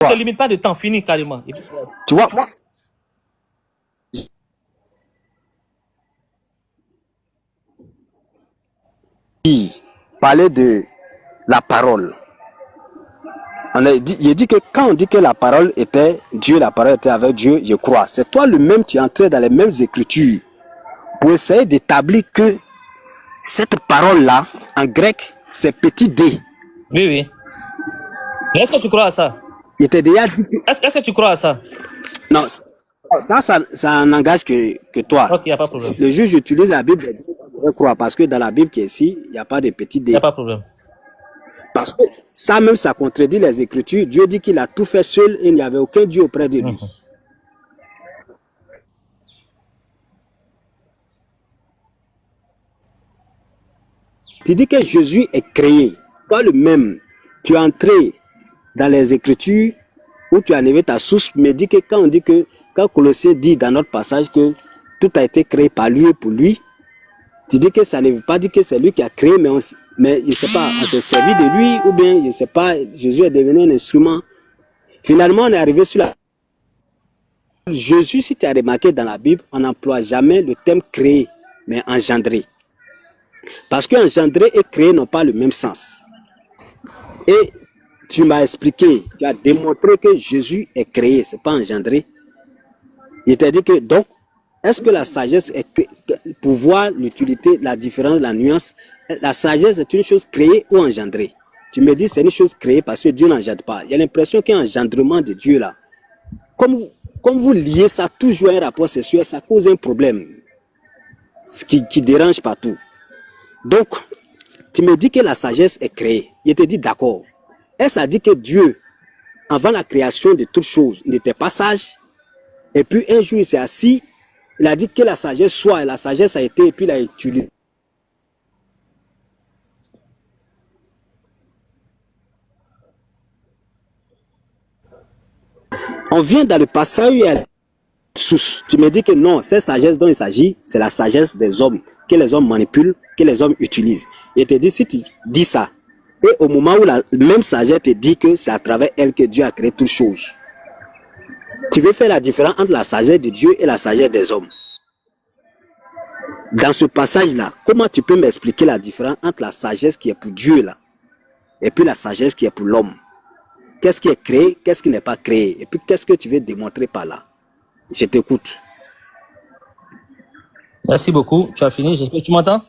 Ne te limite pas de temps, fini carrément. Tu vois, moi, parler de la parole. Il dit que quand on dit que la parole était Dieu, la parole était avec Dieu, je crois. C'est toi le même, tu es entré dans les mêmes écritures pour essayer d'établir que cette parole-là, en grec, c'est petit d. Oui, oui. Est-ce que tu crois à ça? Il était déjà dit que... Est-ce que tu crois à ça? Non, ça n'engage que toi. Ok, il n'y a pas de problème. Le juge utilise la Bible, je crois, parce que dans la Bible qui est ici, il n'y a pas de petit d. Il n'y a pas de problème. Parce que ça même, ça contredit les Écritures. Dieu dit qu'il a tout fait seul et il n'y avait aucun Dieu auprès de lui. Tu dis que Jésus est créé. Toi le même, tu es entré dans les Écritures où tu as levé ta source, mais dis que quand Colossiens dit dans notre passage que tout a été créé par lui et pour lui, tu dis que ça ne veut pas dire que c'est lui qui a créé, mais je ne sais pas, on s'est servi de lui, ou bien, je ne sais pas, Jésus est devenu un instrument. Finalement, on est arrivé sur la... Jésus, si tu as remarqué dans la Bible, on n'emploie jamais le terme créé, mais engendré. Parce que engendré et créé n'ont pas le même sens. Et tu m'as expliqué, tu as démontré que Jésus est créé, ce n'est pas engendré. Il t'a dit que, donc, est-ce que la sagesse est pour voir l'utilité, la différence, la nuance, la sagesse est une chose créée ou engendrée? Tu me dis c'est une chose créée parce que Dieu n'engendre pas. Il y a l'impression qu'il y a un engendrement de Dieu là. Comme vous liez ça toujours à un rapport sexuel, ça cause un problème. Ce qui dérange partout. Donc, tu me dis que la sagesse est créée. Je te dis d'accord. Et ça dit que Dieu, avant la création de toutes choses, n'était pas sage. Et puis un jour il s'est assis. Il a dit que la sagesse soit, et la sagesse a été, et puis il a utilisé. On vient dans le passage où il y a source. Tu me dis que non, cette sagesse dont il s'agit, c'est la sagesse des hommes, que les hommes manipulent, que les hommes utilisent. Et te dis, si tu dis ça, et au moment où la même sagesse te dit que c'est à travers elle que Dieu a créé toutes choses, tu veux faire la différence entre la sagesse de Dieu et la sagesse des hommes. Dans ce passage-là, comment tu peux m'expliquer la différence entre la sagesse qui est pour Dieu là, et puis la sagesse qui est pour l'homme? Qu'est-ce qui est créé, qu'est-ce qui n'est pas créé? Et puis qu'est-ce que tu veux démontrer par là? Je t'écoute. Merci beaucoup. Tu as fini. J'espère que tu m'entends?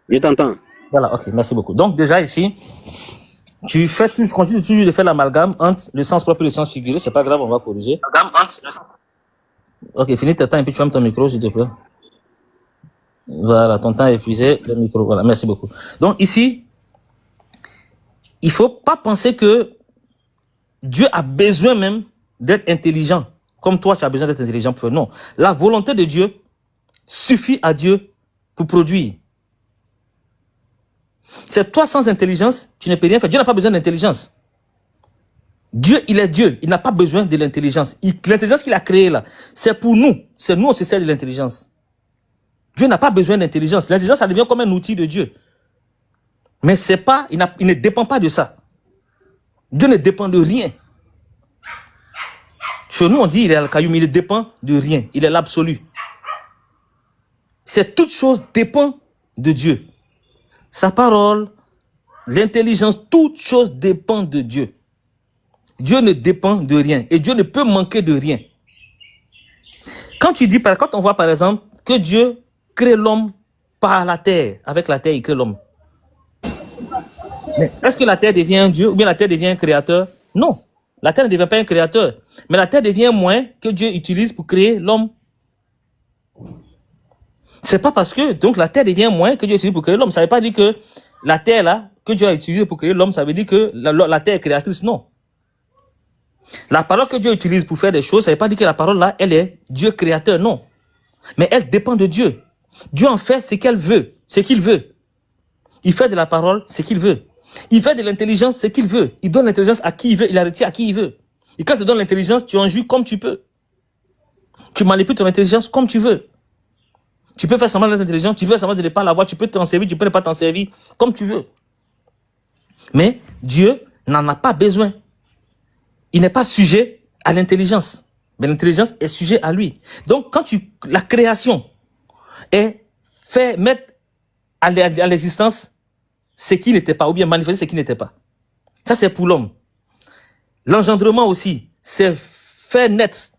Je t'entends. Voilà, ok, merci beaucoup. Donc déjà ici, tu continues toujours de faire l'amalgame entre le sens propre et le sens figuré. C'est pas grave, on va corriger. Ok, finis ton temps et puis tu fermes ton micro, s'il te plaît. Voilà, ton temps est épuisé, le micro. Voilà, merci beaucoup. Donc ici, il faut pas penser que Dieu a besoin même d'être intelligent. Comme toi, tu as besoin d'être intelligent pour faire. Non. La volonté de Dieu suffit à Dieu pour produire. C'est toi sans intelligence, tu ne peux rien faire. Dieu n'a pas besoin d'intelligence. Dieu, il est Dieu. Il n'a pas besoin de l'intelligence. L'intelligence qu'il a créée là, c'est pour nous. C'est nous, on se sert de l'intelligence. Dieu n'a pas besoin d'intelligence. L'intelligence, ça devient comme un outil de Dieu. Mais c'est pas, il ne dépend pas de ça. Dieu ne dépend de rien. Chez nous, on dit il est Al-Qayoum, il ne dépend de rien. Il est l'absolu. C'est toute chose dépend de Dieu. Sa parole, l'intelligence, toute chose dépend de Dieu. Dieu ne dépend de rien. Et Dieu ne peut manquer de rien. Quand on voit par exemple que Dieu crée l'homme par la terre, avec la terre, il crée l'homme. Mais est-ce que la terre devient un Dieu ou bien la terre devient un créateur? Non. La terre ne devient pas un créateur. Mais la terre devient un moyen que Dieu utilise pour créer l'homme. C'est pas parce que donc la terre devient un moyen que Dieu utilise pour créer l'homme. Ça ne veut pas dire que la terre là, que Dieu a utilisée pour créer l'homme, ça veut dire que la terre est créatrice. Non. La parole que Dieu utilise pour faire des choses, ça ne veut pas dire que la parole là, elle est Dieu créateur. Non. Mais elle dépend de Dieu. Dieu en fait ce qu'elle veut, ce qu'il veut. Il fait de la parole ce qu'il veut. Il fait de l'intelligence ce qu'il veut. Il donne l'intelligence à qui il veut. Il la retire à qui il veut. Et quand tu donnes l'intelligence, tu en jouis comme tu peux. Tu manipules ton intelligence comme tu veux. Tu peux faire semblant d'être intelligent, tu peux faire semblant de ne pas l'avoir, tu peux t'en servir, tu peux ne pas t'en servir, comme tu veux. Mais Dieu n'en a pas besoin. il n'est pas sujet à l'intelligence, mais l'intelligence est sujet à lui. Donc, quand la création est fait mettre à l'existence ce qui n'était pas, ou bien manifester ce qui n'était pas. Ça, c'est pour l'homme. L'engendrement aussi, c'est faire naître,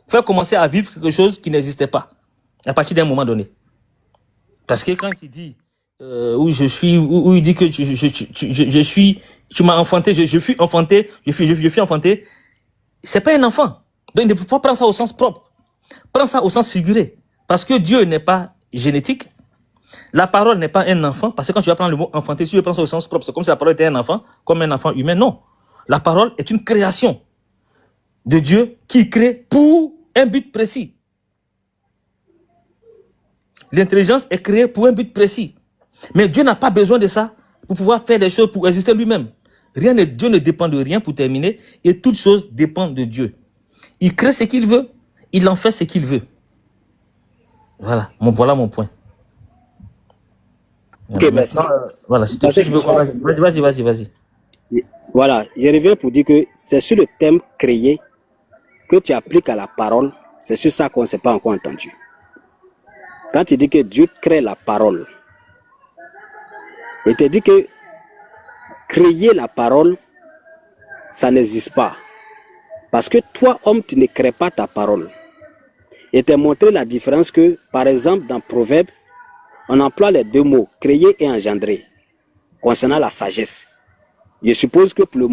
faire commencer à vivre quelque chose qui n'existait pas, à partir d'un moment donné. Parce que quand il dit, où je suis, où il dit que je suis, tu m'as enfanté, je suis enfanté, je suis enfanté, c'est pas un enfant. Donc, il ne faut pas prendre ça au sens propre. Prends ça au sens figuré. Parce que Dieu n'est pas génétique. La parole n'est pas un enfant. Parce que quand tu vas prendre le mot enfanté, tu le prends ça au sens propre. C'est comme si la parole était un enfant, comme un enfant humain. Non. La parole est une création de Dieu qui crée pour un but précis. L'intelligence est créée pour un but précis. Mais Dieu n'a pas besoin de ça pour pouvoir faire des choses, pour exister lui-même. Dieu ne dépend de rien pour terminer. Et toute chose dépend de Dieu. Il crée ce qu'il veut. Il en fait ce qu'il veut. Voilà mon point. Ok, merci. Voilà, si tu veux, vas-y. Voilà, je reviens pour dire que c'est sur le thème créé que tu appliques à la parole. C'est sur ça qu'on ne s'est pas encore entendu. Quand tu dis que Dieu crée la parole, il te dit que créer la parole, ça n'existe pas. Parce que toi, homme, tu ne crées pas ta parole. Et t'ai montré la différence que, par exemple, dans Proverbe, on emploie les deux mots, créer et engendrer, concernant la sagesse. Je suppose que pour le